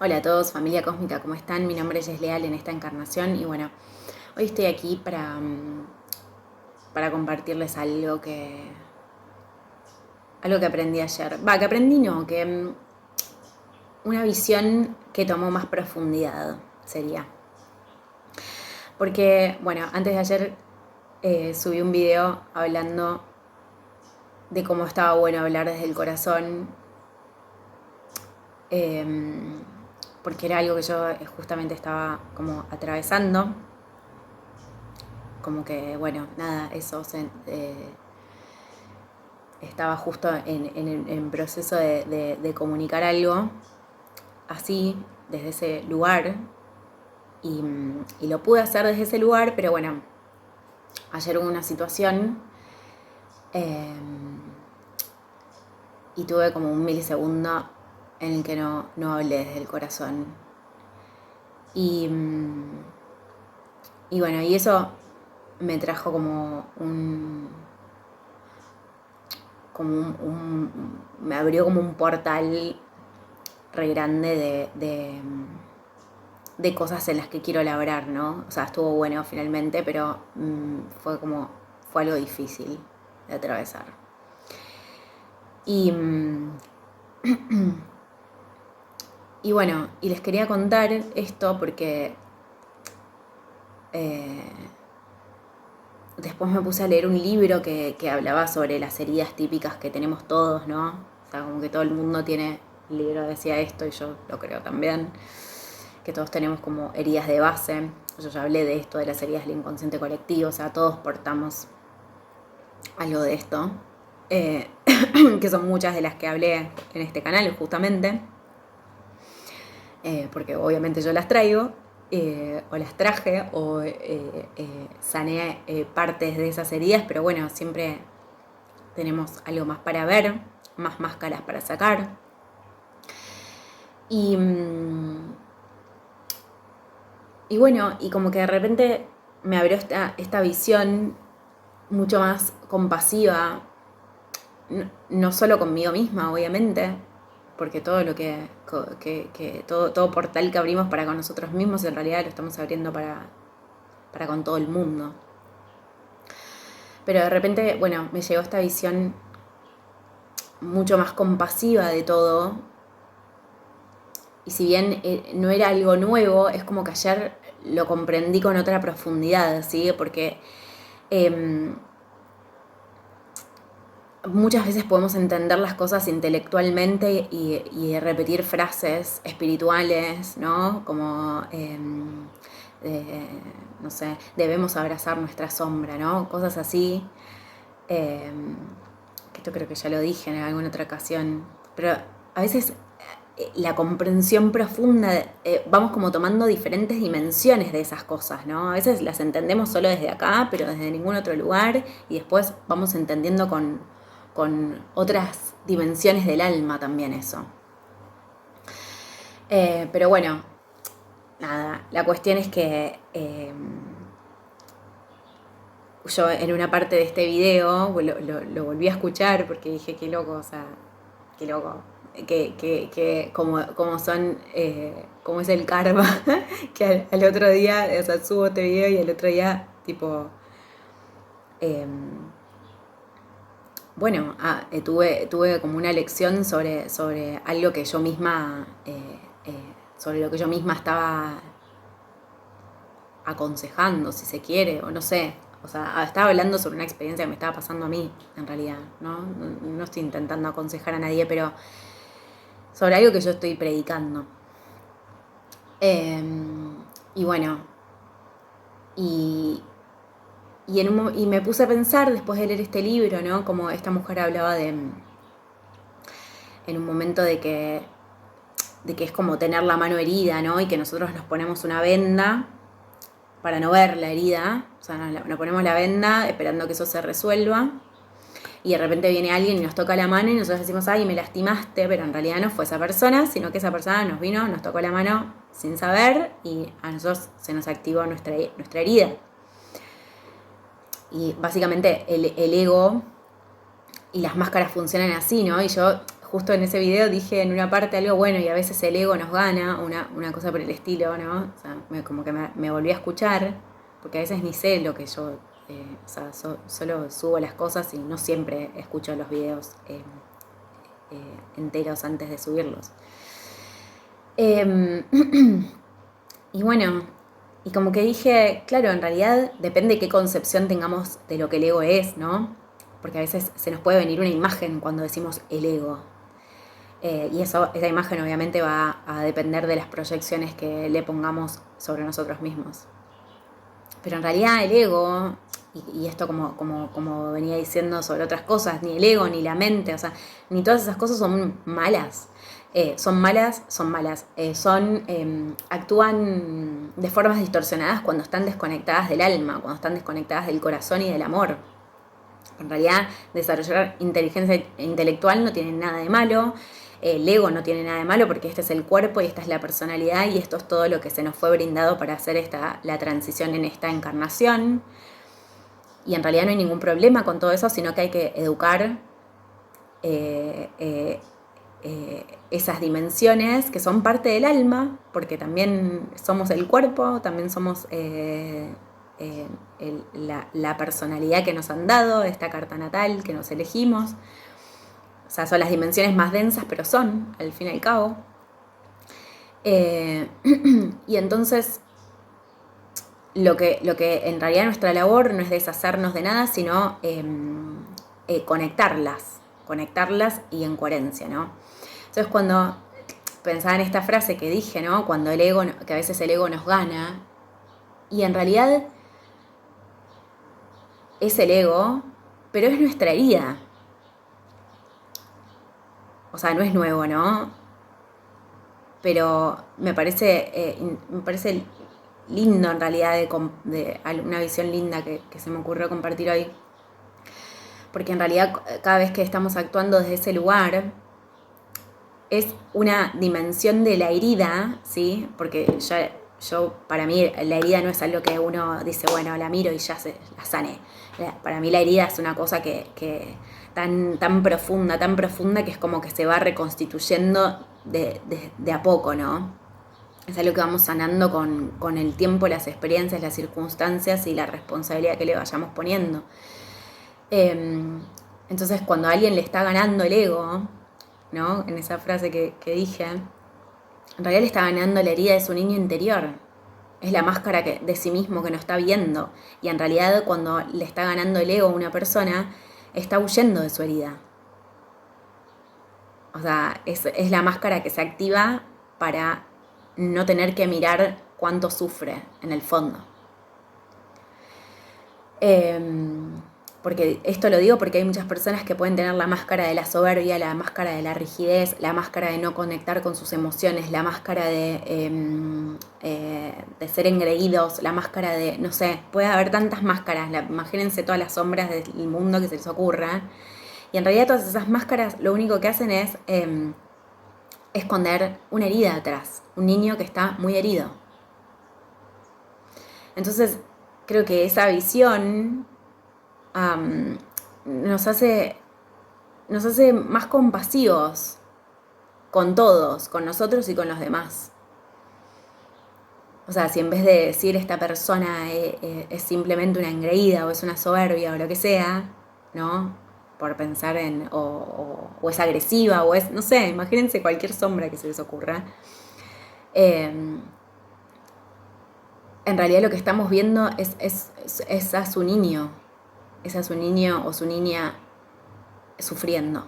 Hola a todos, familia cósmica, ¿cómo están? Mi nombre es Jess Leal en esta encarnación y bueno, hoy estoy aquí para compartirles algo que aprendí ayer. Que aprendí no, que una visión que tomó más profundidad sería. Porque, bueno, antes de ayer subí un video hablando de cómo estaba bueno hablar desde el corazón, eh, porque era algo que yo justamente estaba como atravesando. Como que, bueno, nada, estaba justo en proceso de comunicar algo así, desde ese lugar, y lo pude hacer desde ese lugar, pero bueno, ayer hubo una situación eh, y tuve como un milisegundo en el que no hablé desde el corazón. Y, y bueno, y eso me trajo me abrió como un portal re grande de cosas en las que quiero labrar, ¿no? O sea, estuvo bueno finalmente, pero fue algo difícil de atravesar. Y, y bueno, y les quería contar esto porque eh, después me puse a leer un libro que hablaba sobre las heridas típicas que tenemos todos, ¿no? O sea, como que todo el mundo tiene, el libro decía esto y yo lo creo también, que todos tenemos como heridas de base. Yo ya hablé de esto, de las heridas del inconsciente colectivo, o sea, todos portamos algo de esto, eh, que son muchas de las que hablé en este canal justamente, porque obviamente yo las traigo, o las traje, o sané partes de esas heridas, pero bueno, siempre tenemos algo más para ver, más máscaras para sacar. Y, y bueno, y como que de repente me abrió esta visión mucho más compasiva, no solo conmigo misma, obviamente, porque todo lo todo portal que abrimos para con nosotros mismos, en realidad lo estamos abriendo para con todo el mundo. Pero de repente, bueno, me llegó esta visión mucho más compasiva de todo. Y si bien no era algo nuevo, es como que ayer lo comprendí con otra profundidad, ¿sí? Porque muchas veces podemos entender las cosas intelectualmente y repetir frases espirituales, ¿no? Como, no sé, debemos abrazar nuestra sombra, ¿no? Cosas así. Eh, que esto creo que ya lo dije en alguna otra ocasión. Pero a veces la comprensión profunda, vamos como tomando diferentes dimensiones de esas cosas, ¿no? A veces las entendemos solo desde acá, pero desde ningún otro lugar, y después vamos entendiendo con otras dimensiones del alma también eso. Pero bueno, nada, la cuestión es que yo en una parte de este video lo volví a escuchar porque dije, qué loco, o sea, qué loco, que como son, como es el karma, que al otro día, o sea, subo este video y al otro día, tipo, eh, bueno, tuve como una lección sobre algo que yo misma, sobre lo que yo misma estaba aconsejando, si se quiere, o no sé. O sea, estaba hablando sobre una experiencia que me estaba pasando a mí, en realidad, ¿no? No estoy intentando aconsejar a nadie, pero sobre algo que yo estoy predicando. Eh, y bueno, y, y me puse a pensar después de leer este libro, ¿no? Como esta mujer hablaba en un momento de que es como tener la mano herida, ¿no? Y que nosotros nos ponemos una venda para no ver la herida, o sea, nos ponemos la venda esperando que eso se resuelva, y de repente viene alguien y nos toca la mano y nosotros decimos, ay, me lastimaste, pero en realidad no fue esa persona, sino que esa persona nos vino, nos tocó la mano sin saber y a nosotros se nos activó nuestra herida. Y básicamente el ego y las máscaras funcionan así, ¿no? Y yo justo en ese video dije en una parte algo bueno y a veces el ego nos gana, una cosa por el estilo, ¿no? O sea, como que me volví a escuchar, porque a veces ni sé lo que yo, o sea, solo subo las cosas y no siempre escucho los videos enteros antes de subirlos. Y bueno, y como que dije, claro, en realidad depende qué concepción tengamos de lo que el ego es, ¿no? Porque a veces se nos puede venir una imagen cuando decimos el ego. Y esa imagen obviamente va a depender de las proyecciones que le pongamos sobre nosotros mismos. Pero en realidad el ego, y esto como venía diciendo sobre otras cosas, ni el ego, ni la mente, o sea, ni todas esas cosas son malas. Son malas, actúan de formas distorsionadas cuando están desconectadas del alma, cuando están desconectadas del corazón y del amor. En realidad, desarrollar inteligencia intelectual no tiene nada de malo, el ego no tiene nada de malo porque este es el cuerpo y esta es la personalidad y esto es todo lo que se nos fue brindado para hacer la transición en esta encarnación. Y en realidad no hay ningún problema con todo eso, sino que hay que educar esas dimensiones que son parte del alma, porque también somos el cuerpo, también somos la personalidad que nos han dado, esta carta natal que nos elegimos. O sea, son las dimensiones más densas, pero son, al fin y al cabo. Y entonces, lo que en realidad nuestra labor no es deshacernos de nada, sino conectarlas y en coherencia, ¿no? Entonces, cuando pensaba en esta frase que dije, ¿no? Cuando que a veces el ego nos gana, y en realidad es el ego, pero es nuestra herida. O sea, no es nuevo, ¿no? Pero me parece lindo en realidad de una visión linda que se me ocurrió compartir hoy. Porque en realidad cada vez que estamos actuando desde ese lugar es una dimensión de la herida, ¿sí? Porque yo para mí la herida no es algo que uno dice, bueno, la miro y ya la sané. Para mí la herida es una cosa que tan profunda que es como que se va reconstituyendo de a poco, ¿no? Es algo que vamos sanando con el tiempo, las experiencias, las circunstancias y la responsabilidad que le vayamos poniendo. Entonces, cuando a alguien le está ganando el ego, ¿no? En esa frase que dije, en realidad le está ganando la herida de su niño interior. Es la máscara de sí mismo que no está viendo. Y en realidad, cuando le está ganando el ego a una persona, está huyendo de su herida. O sea, es la máscara que se activa para no tener que mirar cuánto sufre en el fondo. Porque esto lo digo porque hay muchas personas que pueden tener la máscara de la soberbia, la máscara de la rigidez, la máscara de no conectar con sus emociones, la máscara de ser engreídos, la máscara de, no sé, puede haber tantas máscaras, imagínense todas las sombras del mundo que se les ocurra. Y en realidad todas esas máscaras lo único que hacen es esconder una herida atrás, un niño que está muy herido. Entonces, creo que esa visión nos hace más compasivos con todos, con nosotros y con los demás. O sea, si en vez de decir esta persona es simplemente una engreída o es una soberbia o lo que sea, ¿no? Por pensar en, o es agresiva o es, no sé, imagínense cualquier sombra que se les ocurra. En realidad lo que estamos viendo es a su niño, es a su niño o su niña sufriendo.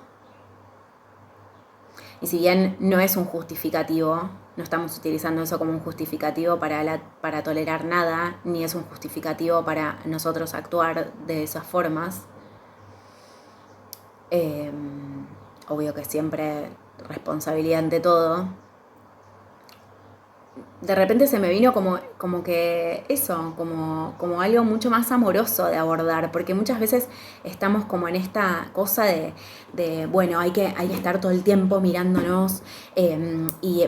Y si bien no es un justificativo, no estamos utilizando eso como un justificativo para tolerar nada, ni es un justificativo para nosotros actuar de esas formas. Obvio que siempre responsabilidad ante todo. De repente se me vino como que eso, como algo mucho más amoroso de abordar, porque muchas veces estamos como en esta cosa de bueno, hay que estar todo el tiempo mirándonos y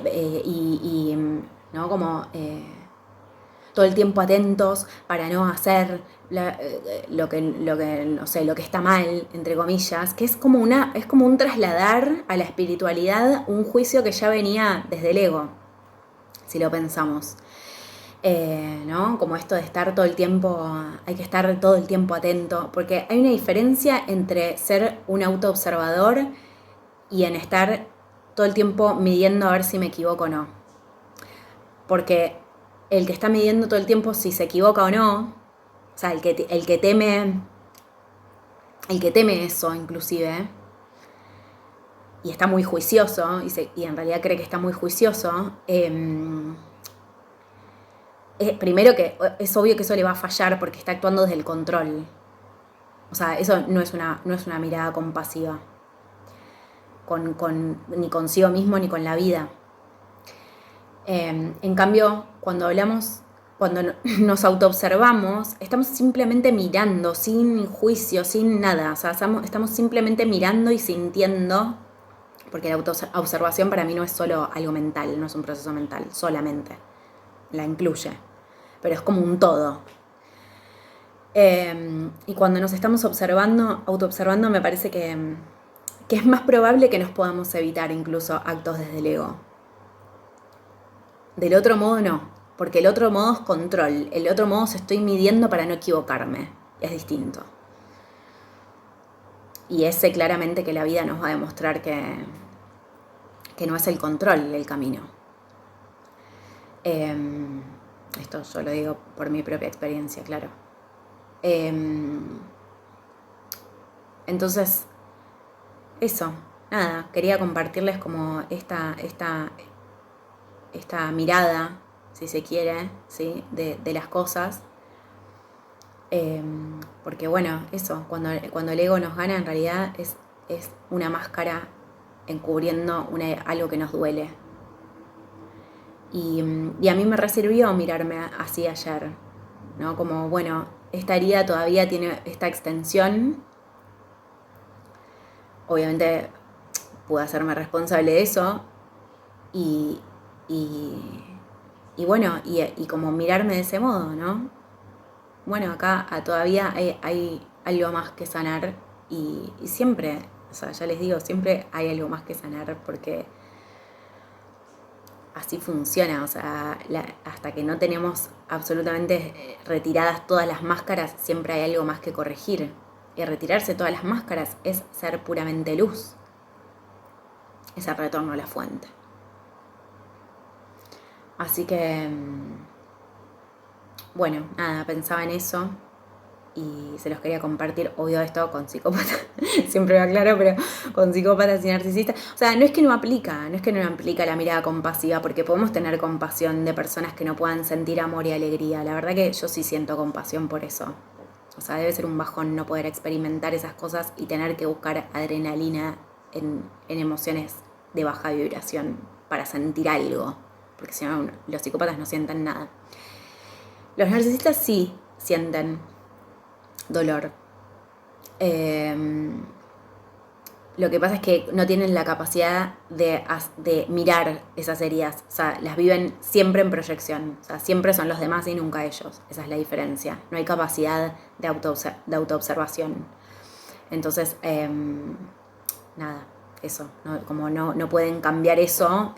¿no? Como todo el tiempo atentos para no hacer lo que, no sé, lo que está mal, entre comillas, que es como un trasladar a la espiritualidad un juicio que ya venía desde el ego, si lo pensamos. ¿No? Como esto de estar todo el tiempo, hay que estar todo el tiempo atento, porque hay una diferencia entre ser un autoobservador y en estar todo el tiempo midiendo a ver si me equivoco o no. Porque el que está midiendo todo el tiempo si se equivoca o no, o sea, el que teme eso inclusive, y está muy juicioso, y en realidad cree que está muy juicioso, primero que es obvio que eso le va a fallar porque está actuando desde el control. O sea, eso no es una mirada compasiva. Ni consigo mismo ni con la vida. En cambio, cuando nos autoobservamos, estamos simplemente mirando, sin juicio, sin nada. O sea, estamos simplemente mirando y sintiendo, porque la autoobservación para mí no es solo algo mental, no es un proceso mental, solamente. La incluye, pero es como un todo. Y cuando nos estamos autoobservando, me parece que es más probable que nos podamos evitar incluso actos desde el ego. Del otro modo no, porque el otro modo es control, el otro modo se estoy midiendo para no equivocarme, es distinto. Y ese claramente que la vida nos va a demostrar que no es el control el camino. Esto yo lo digo por mi propia experiencia, claro. Entonces, eso, nada, quería compartirles como esta mirada, si se quiere, ¿sí? de las cosas. Porque bueno, eso, cuando el ego nos gana, en realidad es una máscara encubriendo algo que nos duele. Y a mí me resirvió mirarme así ayer, ¿no? Como, bueno, esta herida todavía tiene esta extensión. Obviamente pude hacerme responsable de eso y bueno, y como mirarme de ese modo, ¿no? Bueno, acá todavía hay algo más que sanar y siempre, o sea, ya les digo, siempre hay algo más que sanar porque así funciona, o sea, hasta que no tenemos absolutamente retiradas todas las máscaras, siempre hay algo más que corregir. Y retirarse todas las máscaras es ser puramente luz, es el retorno a la fuente. Así que, bueno, nada, pensaba en eso y se los quería compartir, obvio esto con psicópatas, siempre me aclaro, pero con psicópatas y narcisistas. O sea, no es que no aplica la mirada compasiva, porque podemos tener compasión de personas que no puedan sentir amor y alegría. La verdad que yo sí siento compasión por eso. O sea, debe ser un bajón no poder experimentar esas cosas y tener que buscar adrenalina en emociones de baja vibración para sentir algo, porque si no, los psicópatas no sienten nada. Los narcisistas sí sienten dolor. Lo que pasa es que no tienen la capacidad de mirar esas heridas. O sea, las viven siempre en proyección. O sea, siempre son los demás y nunca ellos. Esa es la diferencia. No hay capacidad de autoobservación. Entonces, nada, eso. Como no pueden cambiar eso,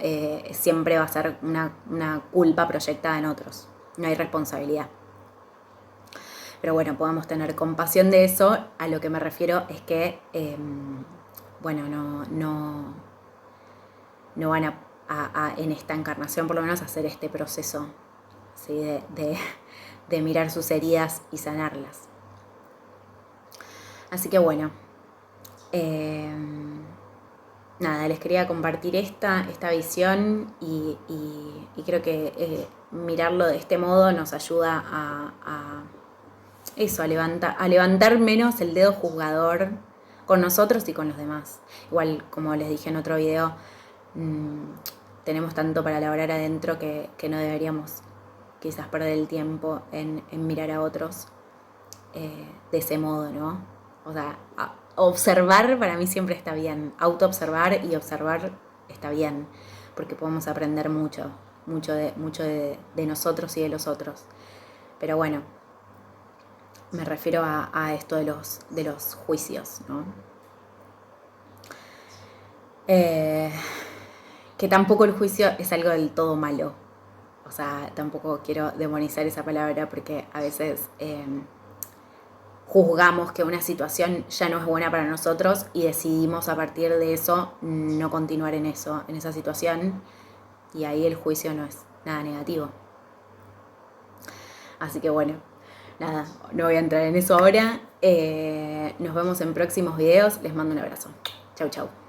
siempre va a ser una culpa proyectada en otros. No hay responsabilidad. Pero bueno, podamos tener compasión de eso. A lo que me refiero es que, bueno, no van a en esta encarnación por lo menos hacer este proceso, ¿sí? de mirar sus heridas y sanarlas. Así que bueno, nada, les quería compartir esta visión y creo que mirarlo de este modo nos ayuda a levantar menos el dedo juzgador con nosotros y con los demás. Igual, como les dije en otro video, tenemos tanto para elaborar adentro que no deberíamos quizás perder el tiempo en mirar a otros de ese modo, ¿no? O sea, observar para mí siempre está bien. Autoobservar y observar está bien, porque podemos aprender mucho de nosotros y de los otros. Pero bueno, me refiero a esto de los juicios, ¿no? Que tampoco el juicio es algo del todo malo. O sea, tampoco quiero demonizar esa palabra porque a veces juzgamos que una situación ya no es buena para nosotros y decidimos a partir de eso no continuar en esa situación, y ahí el juicio no es nada negativo. Así que bueno, nada, no voy a entrar en eso ahora. Nos vemos en próximos videos. Les mando un abrazo. Chau, chau.